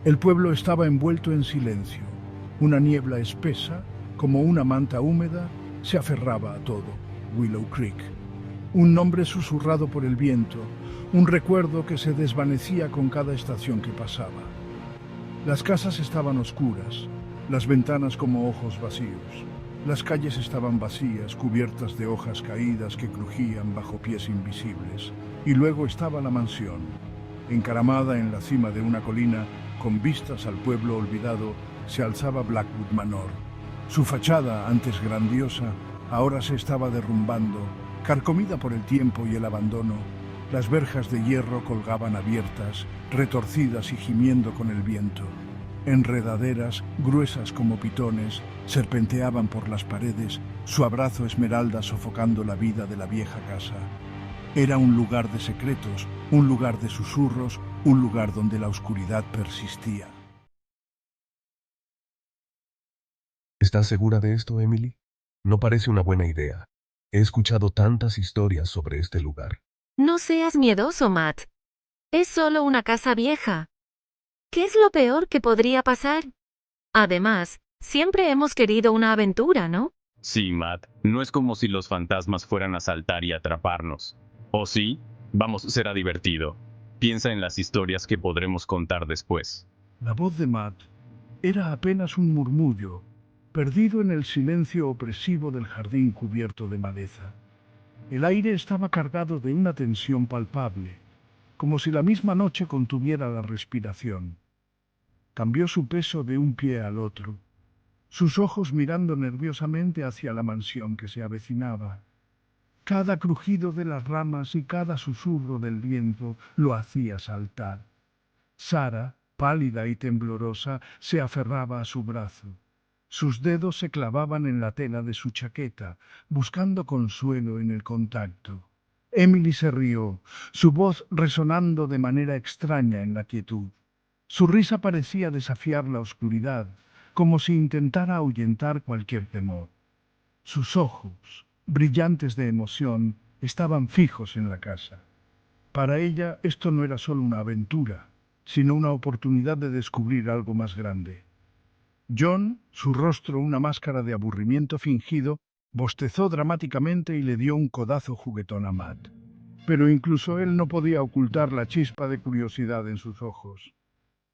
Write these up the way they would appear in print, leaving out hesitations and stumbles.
El pueblo estaba envuelto en silencio. Una niebla espesa, como una manta húmeda, se aferraba a todo. Willow Creek. Un nombre susurrado por el viento, un recuerdo que se desvanecía con cada estación que pasaba. Las casas estaban oscuras, las ventanas como ojos vacíos. Las calles estaban vacías, cubiertas de hojas caídas que crujían bajo pies invisibles. Y luego estaba la mansión, encaramada en la cima de una colina, con vistas al pueblo olvidado, se alzaba Blackwood Manor. Su fachada, antes grandiosa, ahora se estaba derrumbando, carcomida por el tiempo y el abandono. Las verjas de hierro colgaban abiertas, retorcidas y gimiendo con el viento. Enredaderas, gruesas como pitones, serpenteaban por las paredes, su abrazo esmeralda sofocando la vida de la vieja casa. Era un lugar de secretos, un lugar de susurros, un lugar donde la oscuridad persistía. ¿Estás segura de esto, Emily? No parece una buena idea. He escuchado tantas historias sobre este lugar. No seas miedoso, Matt. Es solo una casa vieja. ¿Qué es lo peor que podría pasar? Además, siempre hemos querido una aventura, ¿no? Sí, Matt, no es como si los fantasmas fueran a saltar y atraparnos. ¿O sí? Vamos, será divertido. Piensa en las historias que podremos contar después. La voz de Matt era apenas un murmullo, perdido en el silencio opresivo del jardín cubierto de maleza. El aire estaba cargado de una tensión palpable, como si la misma noche contuviera la respiración. Cambió su peso de un pie al otro, sus ojos mirando nerviosamente hacia la mansión que se avecinaba. Cada crujido de las ramas y cada susurro del viento lo hacía saltar. Sara, pálida y temblorosa, se aferraba a su brazo. Sus dedos se clavaban en la tela de su chaqueta, buscando consuelo en el contacto. Emily se rió, su voz resonando de manera extraña en la quietud. Su risa parecía desafiar la oscuridad, como si intentara ahuyentar cualquier temor. Sus ojos, brillantes de emoción, estaban fijos en la casa. Para ella esto no era solo una aventura, sino una oportunidad de descubrir algo más grande. John, su rostro una máscara de aburrimiento fingido, bostezó dramáticamente y le dio un codazo juguetón a Matt. Pero incluso él no podía ocultar la chispa de curiosidad en sus ojos.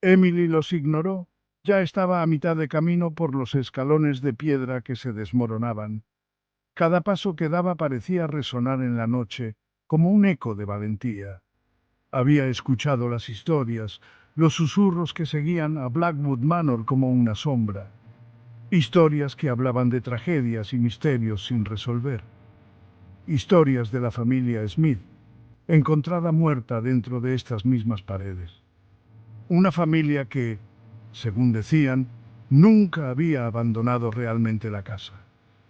Emily los ignoró. Ya estaba a mitad de camino por los escalones de piedra que se desmoronaban. Cada paso que daba parecía resonar en la noche, como un eco de valentía. Había escuchado las historias, los susurros que seguían a Blackwood Manor como una sombra. Historias que hablaban de tragedias y misterios sin resolver. Historias de la familia Smith, encontrada muerta dentro de estas mismas paredes. Una familia que, según decían, nunca había abandonado realmente la casa.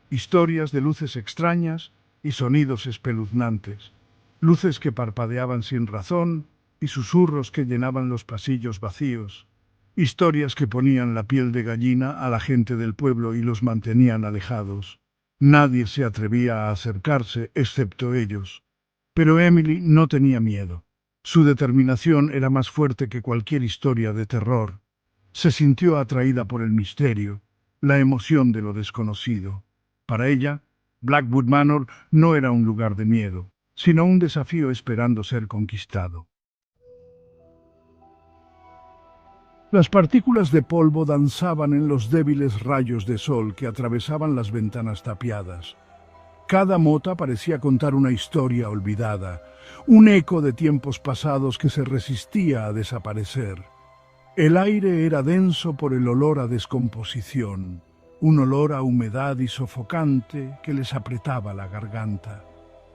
Historias de luces extrañas y sonidos espeluznantes. Luces que parpadeaban sin razón y susurros que llenaban los pasillos vacíos. Historias que ponían la piel de gallina a la gente del pueblo y los mantenían alejados. Nadie se atrevía a acercarse excepto ellos. Pero Emily no tenía miedo. Su determinación era más fuerte que cualquier historia de terror. Se sintió atraída por el misterio, la emoción de lo desconocido. Para ella, Blackwood Manor no era un lugar de miedo, sino un desafío esperando ser conquistado. Las partículas de polvo danzaban en los débiles rayos de sol que atravesaban las ventanas tapiadas. Cada mota parecía contar una historia olvidada, un eco de tiempos pasados que se resistía a desaparecer. El aire era denso por el olor a descomposición, un olor a humedad y sofocante que les apretaba la garganta.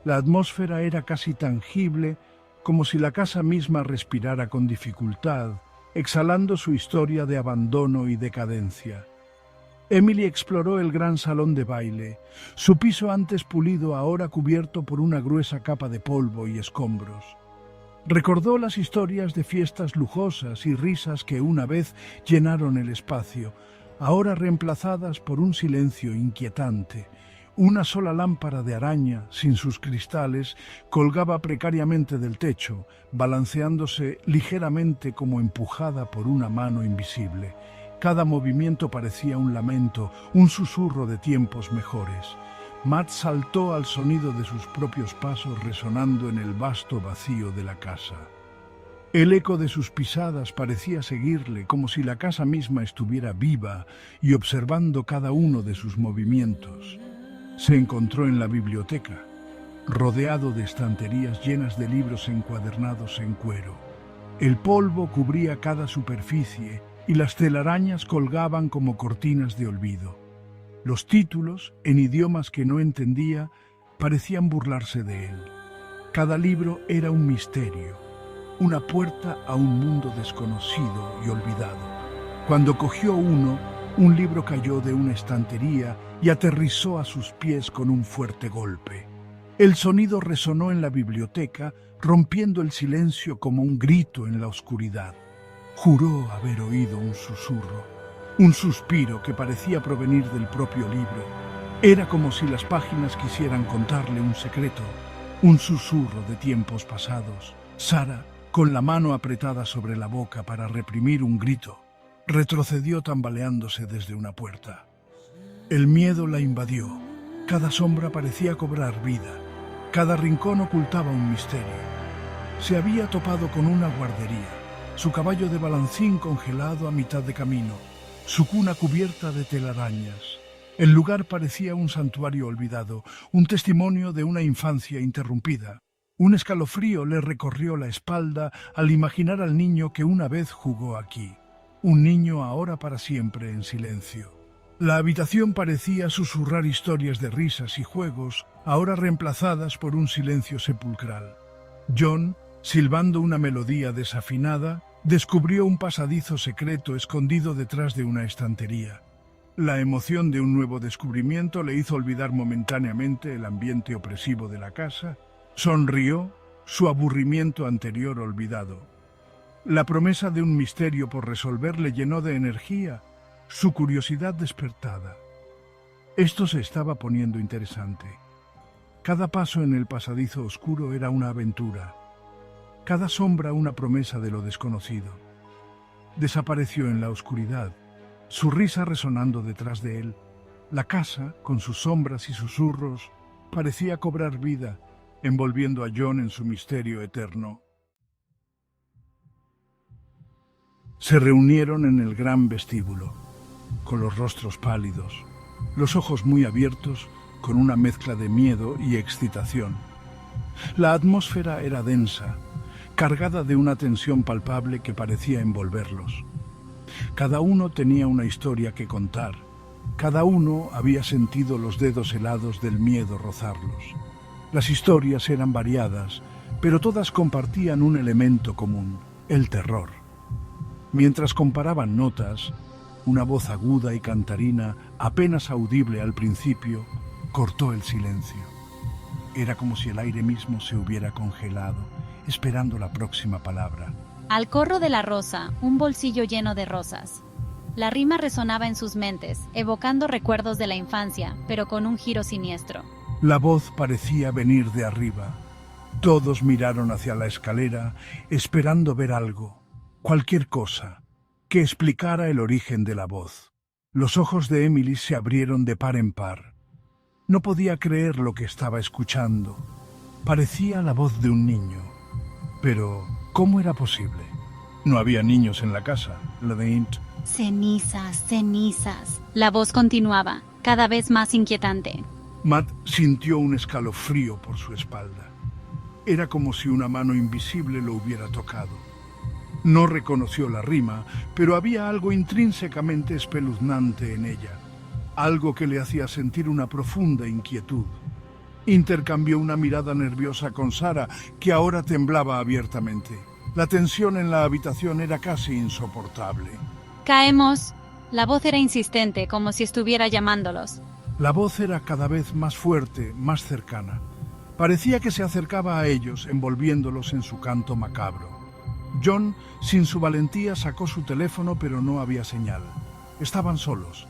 La atmósfera era casi tangible, como si la casa misma respirara con dificultad, exhalando su historia de abandono y decadencia. Emily exploró el gran salón de baile, su piso antes pulido ahora cubierto por una gruesa capa de polvo y escombros. Recordó las historias de fiestas lujosas y risas que una vez llenaron el espacio, ahora reemplazadas por un silencio inquietante, Una sola lámpara de araña, sin sus cristales, colgaba precariamente del techo, balanceándose ligeramente como empujada por una mano invisible. Cada movimiento parecía un lamento, un susurro de tiempos mejores. Matt saltó al sonido de sus propios pasos resonando en el vasto vacío de la casa. El eco de sus pisadas parecía seguirle, como si la casa misma estuviera viva y observando cada uno de sus movimientos. Se encontró en la biblioteca, rodeado de estanterías llenas de libros encuadernados en cuero. El polvo cubría cada superficie y las telarañas colgaban como cortinas de olvido. Los títulos, en idiomas que no entendía, parecían burlarse de él. Cada libro era un misterio, una puerta a un mundo desconocido y olvidado. Cuando cogió uno, un libro cayó de una estantería y aterrizó a sus pies con un fuerte golpe. El sonido resonó en la biblioteca, rompiendo el silencio como un grito en la oscuridad. Juró haber oído un susurro. Un suspiro que parecía provenir del propio libro. Era como si las páginas quisieran contarle un secreto, un susurro de tiempos pasados. Sara, con la mano apretada sobre la boca para reprimir un grito, retrocedió tambaleándose desde una puerta. El miedo la invadió. Cada sombra parecía cobrar vida. Cada rincón ocultaba un misterio. Se había topado con una guardería, su caballo de balancín congelado a mitad de camino, su cuna cubierta de telarañas. El lugar parecía un santuario olvidado, un testimonio de una infancia interrumpida. Un escalofrío le recorrió la espalda al imaginar al niño que una vez jugó aquí. Un niño ahora para siempre en silencio. La habitación parecía susurrar historias de risas y juegos, ahora reemplazadas por un silencio sepulcral. John, silbando una melodía desafinada, descubrió un pasadizo secreto escondido detrás de una estantería. La emoción de un nuevo descubrimiento le hizo olvidar momentáneamente el ambiente opresivo de la casa. Sonrió, su aburrimiento anterior olvidado. La promesa de un misterio por resolver le llenó de energía, su curiosidad despertada. Esto se estaba poniendo interesante. Cada paso en el pasadizo oscuro era una aventura. Cada sombra una promesa de lo desconocido. Desapareció en la oscuridad, su risa resonando detrás de él. La casa, con sus sombras y susurros, parecía cobrar vida, envolviendo a John en su misterio eterno. Se reunieron en el gran vestíbulo, con los rostros pálidos, los ojos muy abiertos, con una mezcla de miedo y excitación. La atmósfera era densa, cargada de una tensión palpable que parecía envolverlos. Cada uno tenía una historia que contar. Cada uno había sentido los dedos helados del miedo rozarlos. Las historias eran variadas, pero todas compartían un elemento común, el terror. Mientras comparaban notas, una voz aguda y cantarina, apenas audible al principio, cortó el silencio. Era como si el aire mismo se hubiera congelado, esperando la próxima palabra. Al corro de la rosa, un bolsillo lleno de rosas. La rima resonaba en sus mentes, evocando recuerdos de la infancia, pero con un giro siniestro. La voz parecía venir de arriba. Todos miraron hacia la escalera, esperando ver algo, cualquier cosa, que explicara el origen de la voz. Los ojos de Emily se abrieron de par en par. No podía creer lo que estaba escuchando. Parecía la voz de un niño. Pero, ¿cómo era posible? No había niños en la casa, Ladaint. Cenizas, cenizas. La voz continuaba, cada vez más inquietante. Matt sintió un escalofrío por su espalda. Era como si una mano invisible lo hubiera tocado. No reconoció la rima, pero había algo intrínsecamente espeluznante en ella, algo que le hacía sentir una profunda inquietud. Intercambió una mirada nerviosa con Sara, que ahora temblaba abiertamente. La tensión en la habitación era casi insoportable. Caemos. La voz era insistente, como si estuviera llamándolos. La voz era cada vez más fuerte, más cercana. Parecía que se acercaba a ellos, envolviéndolos en su canto macabro. John, sin su valentía, sacó su teléfono, pero no había señal. Estaban solos.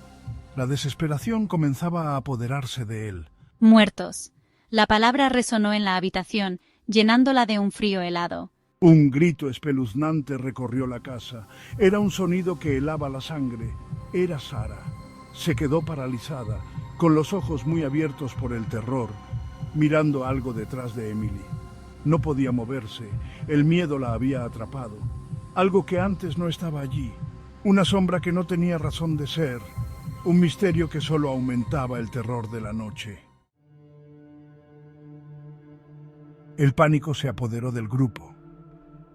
La desesperación comenzaba a apoderarse de él. Muertos. La palabra resonó en la habitación, llenándola de un frío helado. Un grito espeluznante recorrió la casa. Era un sonido que helaba la sangre. Era Sara. Se quedó paralizada, con los ojos muy abiertos por el terror, mirando algo detrás de Emily. No podía moverse. El miedo la había atrapado. Algo que antes no estaba allí. Una sombra que no tenía razón de ser. Un misterio que solo aumentaba el terror de la noche. El pánico se apoderó del grupo.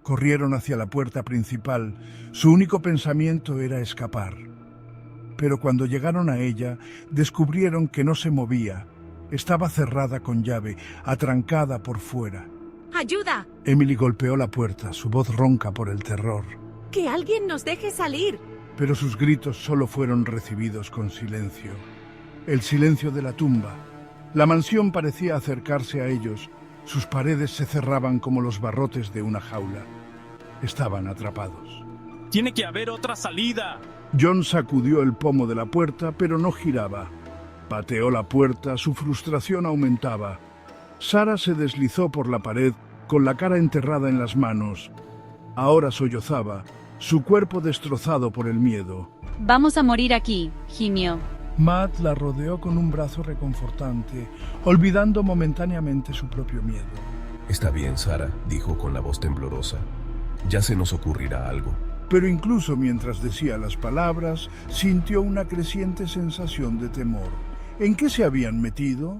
Corrieron hacia la puerta principal. Su único pensamiento era escapar. Pero cuando llegaron a ella, descubrieron que no se movía. Estaba cerrada con llave, atrancada por fuera. ¡Ayuda! Emily golpeó la puerta, su voz ronca por el terror. ¡Que alguien nos deje salir! Pero sus gritos solo fueron recibidos con silencio. El silencio de la tumba. La mansión parecía acercarse a ellos. Sus paredes se cerraban como los barrotes de una jaula. Estaban atrapados. ¡Tiene que haber otra salida! John sacudió el pomo de la puerta, pero no giraba. Pateó la puerta, su frustración aumentaba. Sara se deslizó por la pared, con la cara enterrada en las manos. Ahora sollozaba, su cuerpo destrozado por el miedo. Vamos a morir aquí, gimió. Matt la rodeó con un brazo reconfortante, olvidando momentáneamente su propio miedo. Está bien, Sara, dijo con la voz temblorosa. Ya se nos ocurrirá algo. Pero incluso mientras decía las palabras, sintió una creciente sensación de temor. ¿En qué se habían metido?